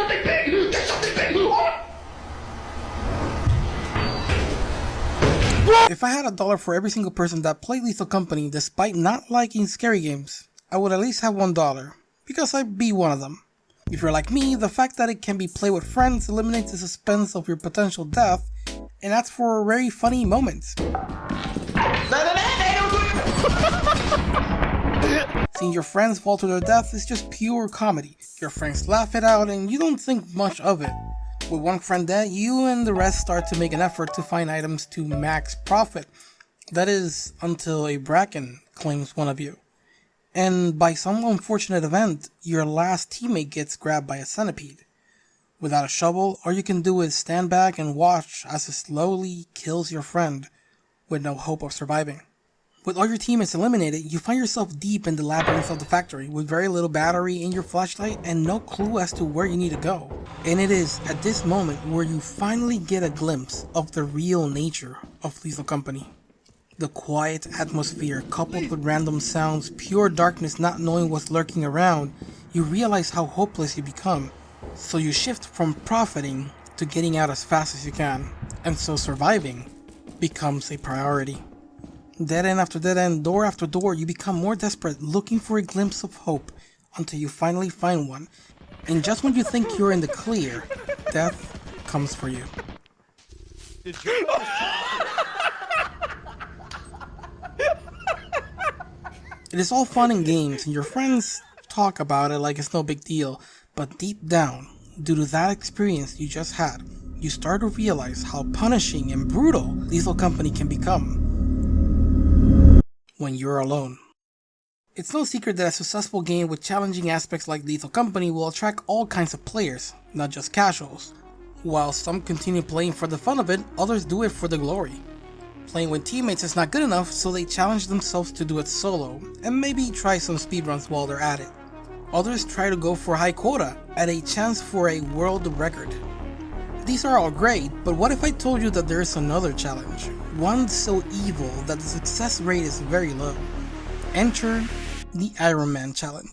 something big! There's something big! Oh! If I had $1 for every single person that played Lethal Company despite not liking scary games, I would at least have $1, because I'd be one of them. If you're like me, the fact that it can be played with friends eliminates the suspense of your potential death, and that's for very funny moments. Seeing your friends fall to their death is just pure comedy. Your friends laugh it out and you don't think much of it. With one friend dead, you and the rest start to make an effort to find items to max profit. That is, until a Bracken claims one of you. And by some unfortunate event, your last teammate gets grabbed by a centipede. Without a shovel, all you can do is stand back and watch as it slowly kills your friend, with no hope of surviving. With all your teammates eliminated, you find yourself deep in the labyrinth of the factory with very little battery in your flashlight and no clue as to where you need to go. And it is at this moment where you finally get a glimpse of the real nature of Lethal Company. The quiet atmosphere coupled with random sounds, pure darkness, not knowing what's lurking around, you realize how hopeless you become. So you shift from profiting to getting out as fast as you can, and so surviving becomes a priority. Dead end after dead end, door after door, you become more desperate, looking for a glimpse of hope until you finally find one. And just when you think you're in the clear, death comes for you. It is all fun and games, and your friends talk about it like it's no big deal, but deep down, due to that experience you just had, you start to realize how punishing and brutal Lethal Company can become when you're alone. It's no secret that a successful game with challenging aspects like Lethal Company will attract all kinds of players, not just casuals. While some continue playing for the fun of it, others do it for the glory. Playing with teammates is not good enough, so they challenge themselves to do it solo, and maybe try some speedruns while they're at it. Others try to go for a high quota, at a chance for a world record. These are all great, but what if I told you that there is another challenge? One so evil that the success rate is very low. Enter the Iron Man Challenge.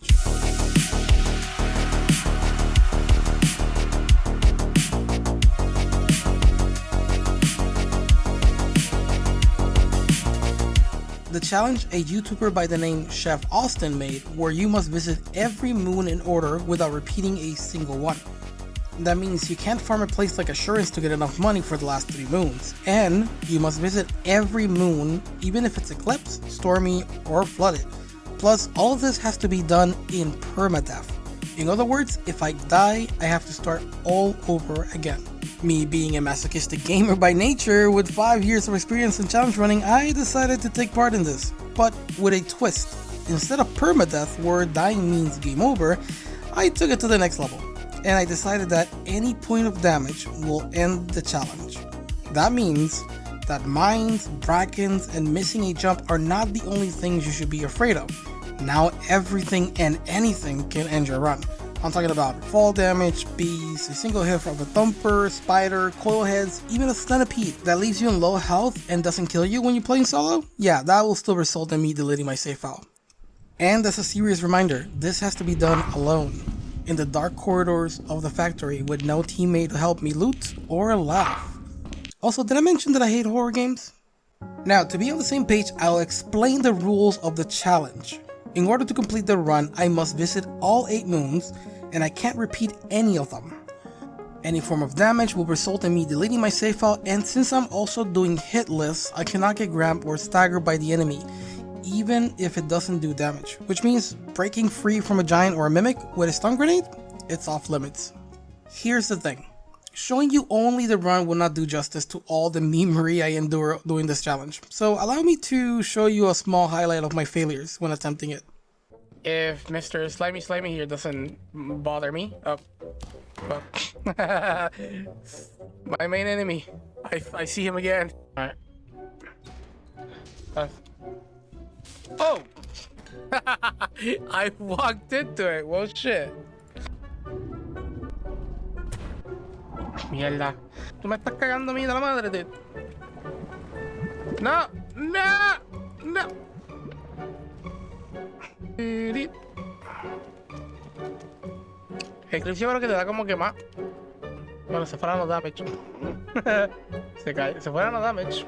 The challenge a YouTuber by the name Chef Austin made, where you must visit every moon in order without repeating a single one. That means you can't farm a place like Assurance to get enough money for the last 3 moons, and you must visit every moon even if it's eclipse, stormy, or flooded. Plus, all of this has to be done in permadeath. In other words, if I die, I have to start all over again. Me being a masochistic gamer by nature with 5 years of experience in challenge running, I decided to take part in this, but with a twist. Instead of permadeath, where dying means game over, I took it to the next level, and I decided that any point of damage will end the challenge. That means that mines, brackens, and missing a jump are not the only things you should be afraid of. Now everything and anything can end your run. I'm talking about fall damage, bees, a single hit from a thumper, spider, coil heads, even a centipede that leaves you in low health and doesn't kill you when you're playing solo? Yeah, that will still result in me deleting my save file. And as a serious reminder, this has to be done alone, in the dark corridors of the factory with no teammate to help me loot or laugh. Also, did I mention that I hate horror games? Now, to be on the same page, I'll explain the rules of the challenge. In order to complete the run, I must visit all 8 moons, and I can't repeat any of them. Any form of damage will result in me deleting my save file, and since I'm also doing hitless, I cannot get grabbed or staggered by the enemy, even if it doesn't do damage. Which means breaking free from a giant or a mimic with a stun grenade, it's off limits. Here's the thing. Showing you only the run will not do justice to all the memery I endure doing this challenge, so allow me to show you a small highlight of my failures when attempting it. If Mr. Slimy here doesn't bother me, well, my main enemy, I see him again. Alright. Oh! I walked into it, well shit. Mierda. Tú me estás cagando a mí de la madre, dude. No, no, no. Eclipse yo creo que te da como que más. Bueno, se fuera no damage. Se cae. Se fuera no damage.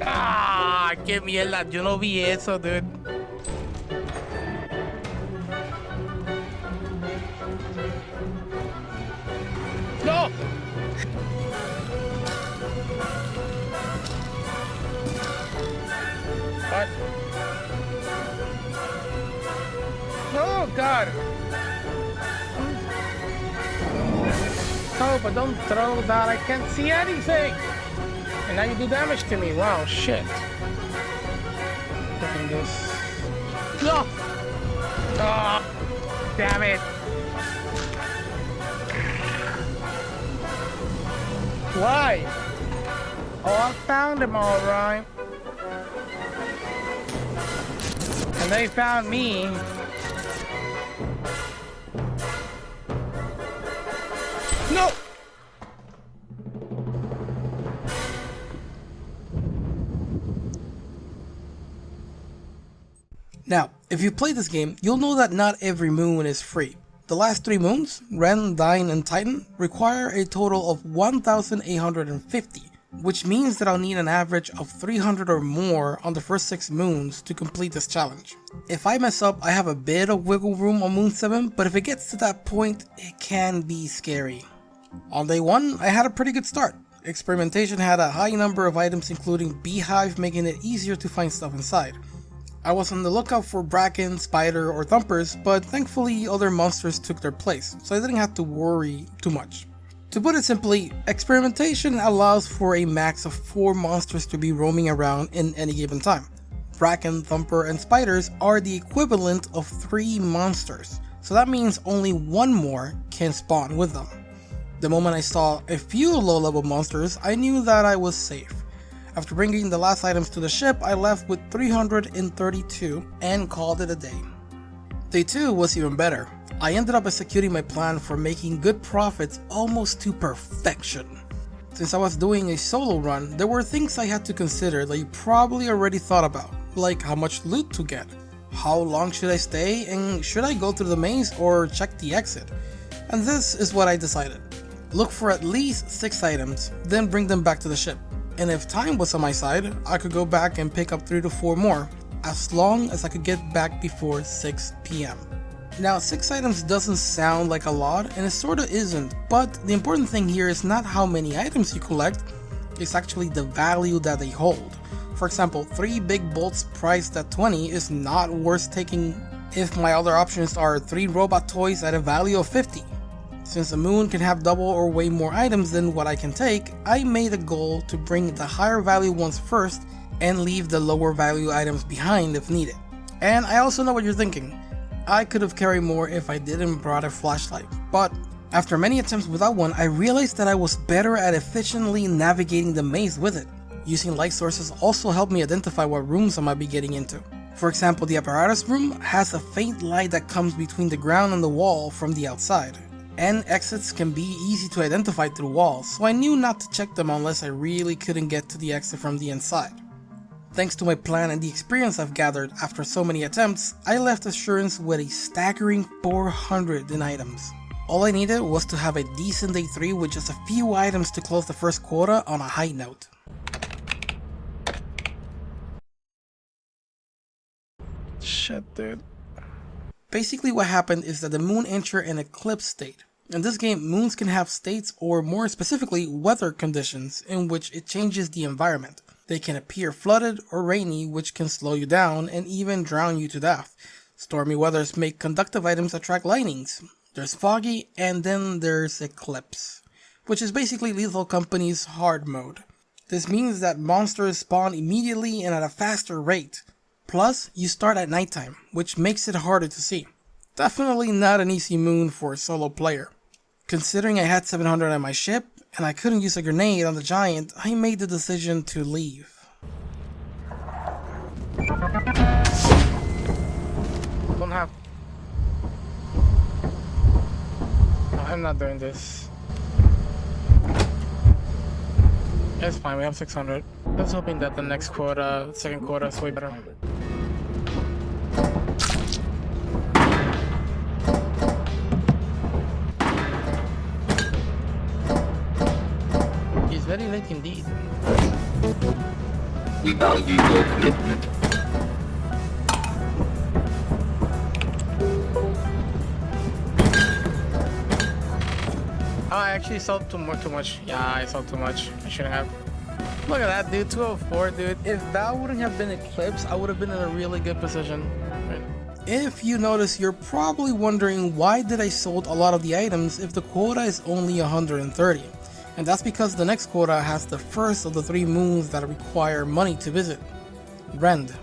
¡Ah! ¡Qué mierda! Yo no vi eso, dude. ¡No! What? Oh, God! No, but don't throw that. I can't see anything! And now you do damage to me. Wow, shit. Look at this. No! Oh, damn it. Why? Oh, I found him all right. And they found me. No! Now, if you play this game, you'll know that not every moon is free. The last 3 moons, Ren, Dine, and Titan, require a total of 1,850, which means that I'll need an average of 300 or more on the first 6 moons to complete this challenge. If I mess up, I have a bit of wiggle room on Moon 7, but if it gets to that point, it can be scary. On day 1, I had a pretty good start. Experimentation had a high number of items including Beehive, making it easier to find stuff inside. I was on the lookout for Bracken, Spider, or Thumpers, but thankfully other monsters took their place, so I didn't have to worry too much. To put it simply, experimentation allows for a max of 4 monsters to be roaming around in any given time. Bracken, Thumper, and Spiders are the equivalent of 3 monsters, so that means only 1 more can spawn with them. The moment I saw a few low-level monsters, I knew that I was safe. After bringing the last items to the ship, I left with 332 and called it a day. Day 2 was even better. I ended up executing my plan for making good profits almost to perfection. Since I was doing a solo run, there were things I had to consider that you probably already thought about, like how much loot to get, how long should I stay, and should I go through the maze or check the exit. And this is what I decided. Look for at least 6 items, then bring them back to the ship. And if time was on my side, I could go back and pick up 3 to 4 more, as long as I could get back before 6 PM. Now 6 items doesn't sound like a lot, and it sorta isn't, but the important thing here is not how many items you collect, it's actually the value that they hold. For example, 3 big bolts priced at 20 is not worth taking if my other options are 3 robot toys at a value of 50. Since the moon can have double or way more items than what I can take, I made a goal to bring the higher value ones first and leave the lower value items behind if needed. And I also know what you're thinking. I could have carried more if I didn't brought a flashlight, but after many attempts without one, I realized that I was better at efficiently navigating the maze with it. Using light sources also helped me identify what rooms I might be getting into. For example, the apparatus room has a faint light that comes between the ground and the wall from the outside. And exits can be easy to identify through walls, so I knew not to check them unless I really couldn't get to the exit from the inside. Thanks to my plan and the experience I've gathered after so many attempts, I left Assurance with a staggering 400 in items. All I needed was to have a decent day 3 with just a few items to close the first quota on a high note. Shit, dude. Basically what happened is that the moon entered an eclipse state. In this game, moons can have states, or more specifically, weather conditions, in which it changes the environment. They can appear flooded or rainy, which can slow you down and even drown you to death. Stormy weathers make conductive items attract lightnings. There's foggy, and then there's eclipse, which is basically Lethal Company's hard mode. This means that monsters spawn immediately and at a faster rate. Plus, you start at nighttime, which makes it harder to see. Definitely not an easy moon for a solo player. Considering I had 700 on my ship, and I couldn't use a grenade on the giant, I made the decision to leave. Don't have... No, I'm not doing this. It's fine, we have 600. I was hoping that the next quota, second quota is way better. it indeed. We value your commitment. Oh, I actually sold too much. Yeah, I sold too much. I shouldn't have. Look at that, dude. 204, dude. If that wouldn't have been Eclipse, I would have been in a really good position. Right. If you notice, you're probably wondering why did I sold a lot of the items if the quota is only 130. And that's because the next quota has the first of the 3 moons that require money to visit. Rend.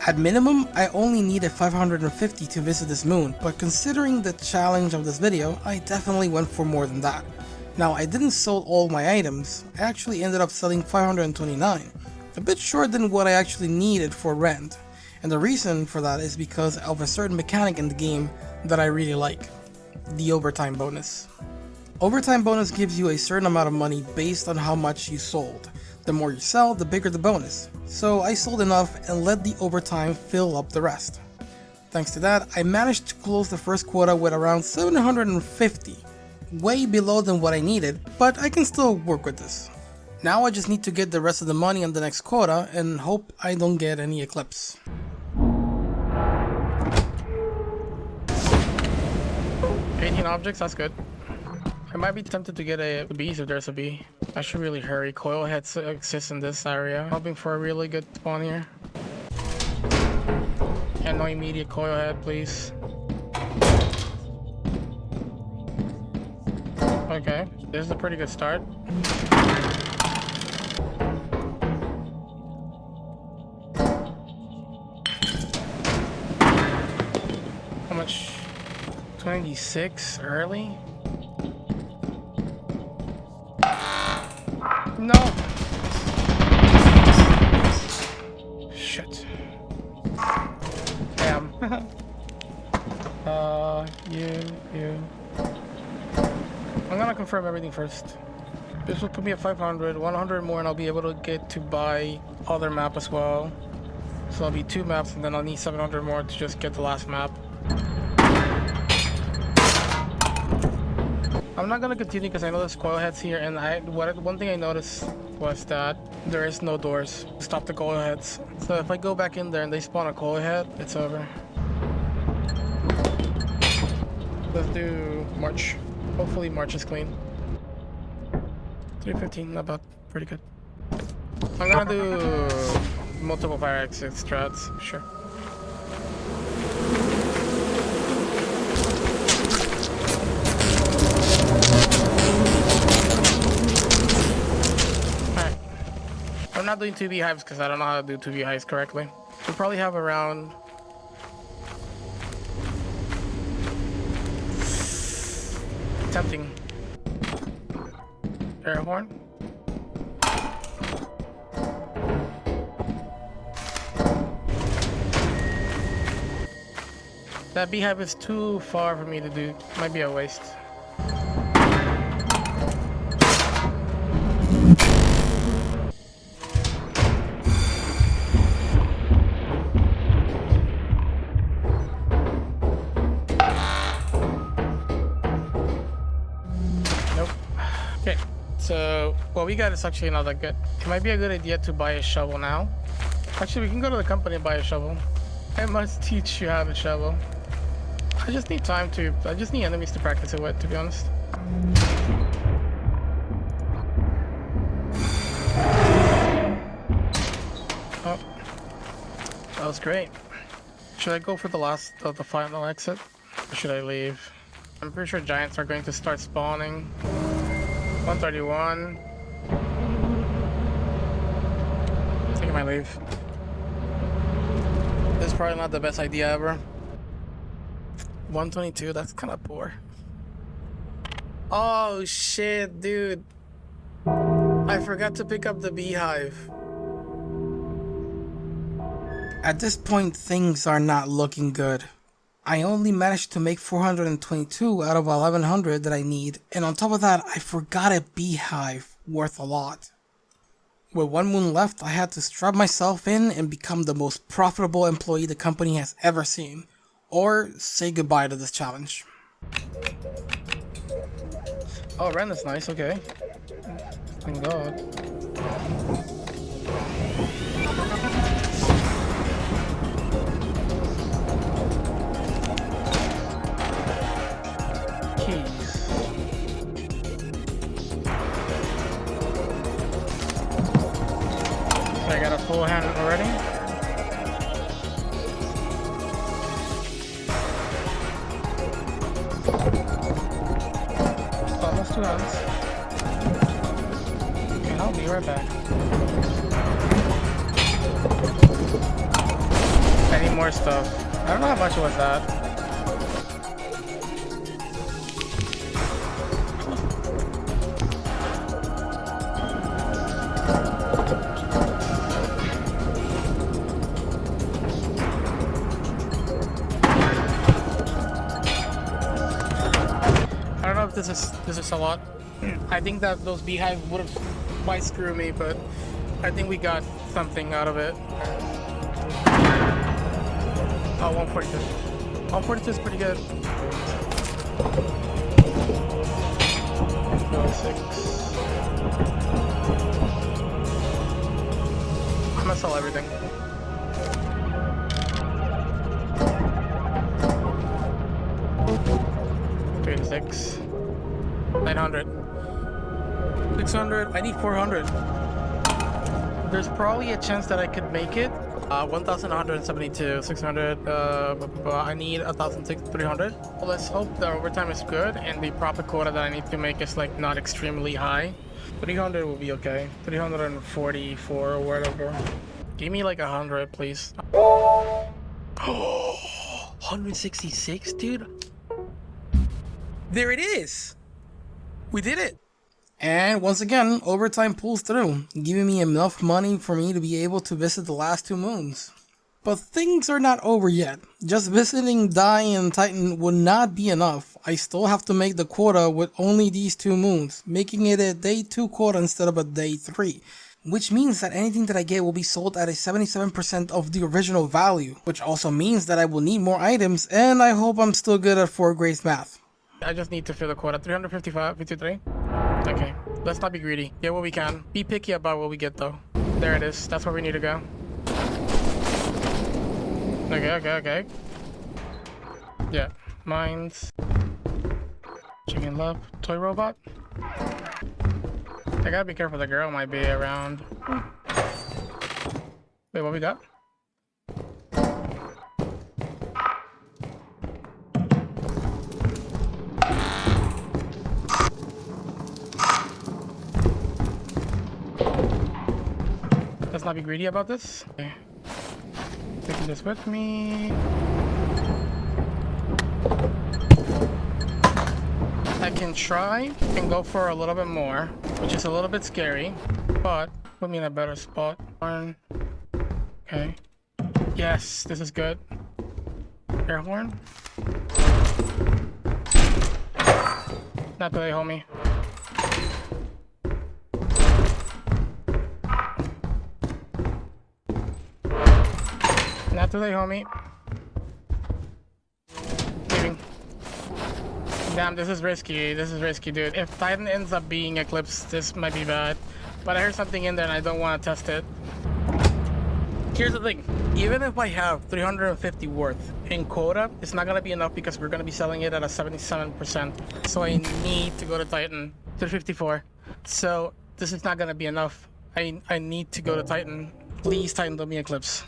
At minimum, I only needed 550 to visit this moon, but considering the challenge of this video, I definitely went for more than that. Now, I didn't sell all my items, I actually ended up selling 529, a bit short than what I actually needed for Rend. And the reason for that is because of a certain mechanic in the game that I really like, the overtime bonus. Overtime bonus gives you a certain amount of money based on how much you sold. The more you sell, the bigger the bonus. So I sold enough and let the overtime fill up the rest. Thanks to that, I managed to close the first quota with around 750. Way below than what I needed, but I can still work with this. Now I just need to get the rest of the money on the next quota and hope I don't get any Eclipse. Objects, that's good. I might be tempted to get a bees if there's a bee. I should really hurry. Coil heads exist in this area. Hoping for a really good spawn here. And no immediate coil head, please. Okay, this is a pretty good start. How much? 26 early? No! Shit. Damn. you. I'm gonna confirm everything first. This will put me at 500, 100 more, and I'll be able to get to buy other map as well. So I'll be 2 maps, and then I'll need 700 more to just get the last map. I'm not gonna continue because I know there's coil heads here, and one thing I noticed was that there is no doors to stop the coil heads. So if I go back in there and they spawn a coil head, it's over. Let's do March. Hopefully March is clean. 315, not bad. Pretty good. I'm gonna do multiple fire exit strats, sure. Alright. I'm not doing 2B hives because I don't know how to do 2B hives correctly. We'll probably have around... Tempting. Air horn. That beehive is too far for me to do. Might be a waste. Okay, so what we got is actually not that good. It might be a good idea to buy a shovel now. Actually, we can go to the company and buy a shovel. I must teach you how to shovel. I just need I just need enemies to practice it with, to be honest. Oh, that was great. Should I go for the final exit? Or should I leave? I'm pretty sure giants are going to start spawning. 131. Taking my leave. This is probably not the best idea ever. 122, that's kind of poor. Oh shit, dude. I forgot to pick up the beehive. At this point, things are not looking good. I only managed to make 422 out of 1100 that I need, and on top of that, I forgot a beehive worth a lot. With 1 moon left, I had to strap myself in and become the most profitable employee the company has ever seen, or say goodbye to this challenge. Oh, Ren is nice, okay. Thank God. Keys. So I got a full hand already. Almost 2 hands. Okay, I'll be right back. I need more stuff. I don't know how much was that. I don't know if this is a lot. I think that those beehives would have quite screwed me, but I think we got something out of it. Oh, 142. 142 is pretty good. 6. I'm gonna sell everything. 36. 900. 600. I need 400. There's probably a chance that I could make it. 1,172, 600. I need 1,300. Well, let's hope the overtime is good and the profit quota that I need to make is like not extremely high. 300 will be okay. 344 or whatever. Give me like 100, please. Oh, 166, dude. There it is. We did it. And once again, overtime pulls through, giving me enough money for me to be able to visit the last 2 moons. But things are not over yet. Just visiting Die and Titan would not be enough. I still have to make the quota with only these 2 moons, making it a day 2 quota instead of a day 3. Which means that anything that I get will be sold at a 77% of the original value, which also means that I will need more items, and I hope I'm still good at 4th grade math. I just need to fill the quota. 355, 53. Okay, let's not be greedy. Get what we can. Be picky about what we get though. There it is. That's where we need to go. Okay. Yeah, mines. Chicken love. Toy robot. I gotta be careful, the girl might be around. Wait, what we got? Let's not be greedy about this. Okay. Taking this with me. I can try and go for a little bit more, which is a little bit scary, but put me in a better spot. Okay. Yes, this is good. Air horn. Not today, homie. Not today, homie. Leaving. Damn, this is risky. This is risky, dude. If Titan ends up being Eclipse, this might be bad. But I heard something in there and I don't want to test it. Here's the thing. Even if I have 350 worth in quota, it's not going to be enough because we're going to be selling it at a 77%. So I need to go to Titan. 354. So this is not going to be enough. I need to go to Titan. Please, Titan, don't be Eclipse.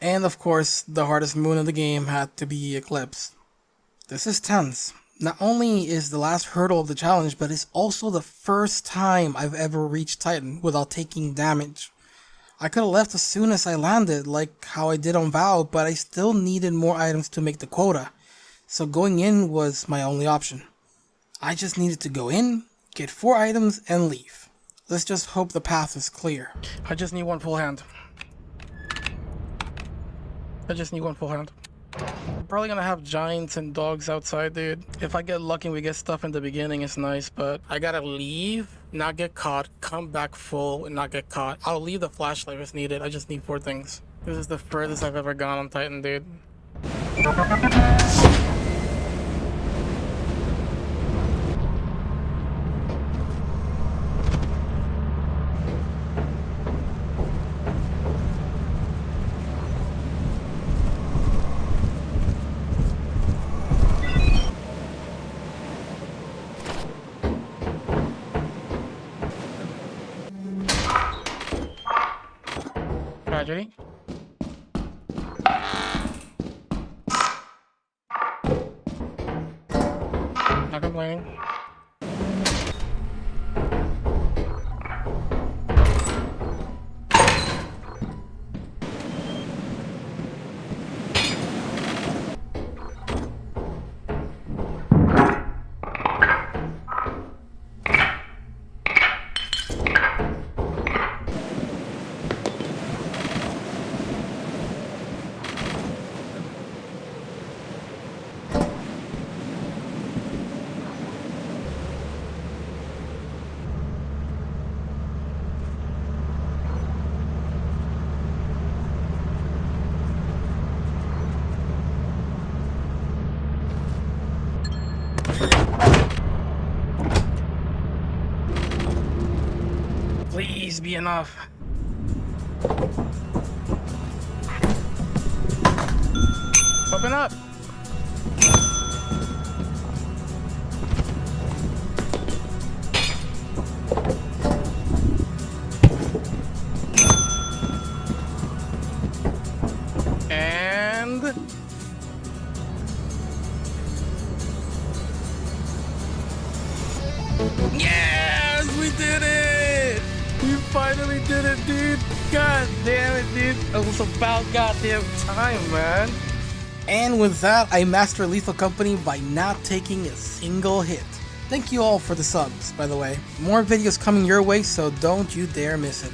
And of course, the hardest moon of the game had to be Eclipse. This is tense. Not only is the last hurdle of the challenge, but it's also the first time I've ever reached Titan without taking damage. I could have left as soon as I landed, like how I did on Vow, but I still needed more items to make the quota. So going in was my only option. I just needed to go in, get 4 items, and leave. Let's just hope the path is clear. I just need one full hand. I'm probably gonna have giants and dogs outside, dude. If I get lucky and we get stuff in the beginning, it's nice, but I gotta leave, not get caught, come back full, and not get caught. I'll leave the flashlight if needed. I just need 4 things. This is the furthest I've ever gone on Titan, dude. tragedy. Not complaining. Please be enough. Open up. And yes, we did it! We finally did it, dude! God damn it, dude! It was about goddamn time, man! And with that, I master Lethal Company by not taking a single hit. Thank you all for the subs, by the way. More videos coming your way, so don't you dare miss it.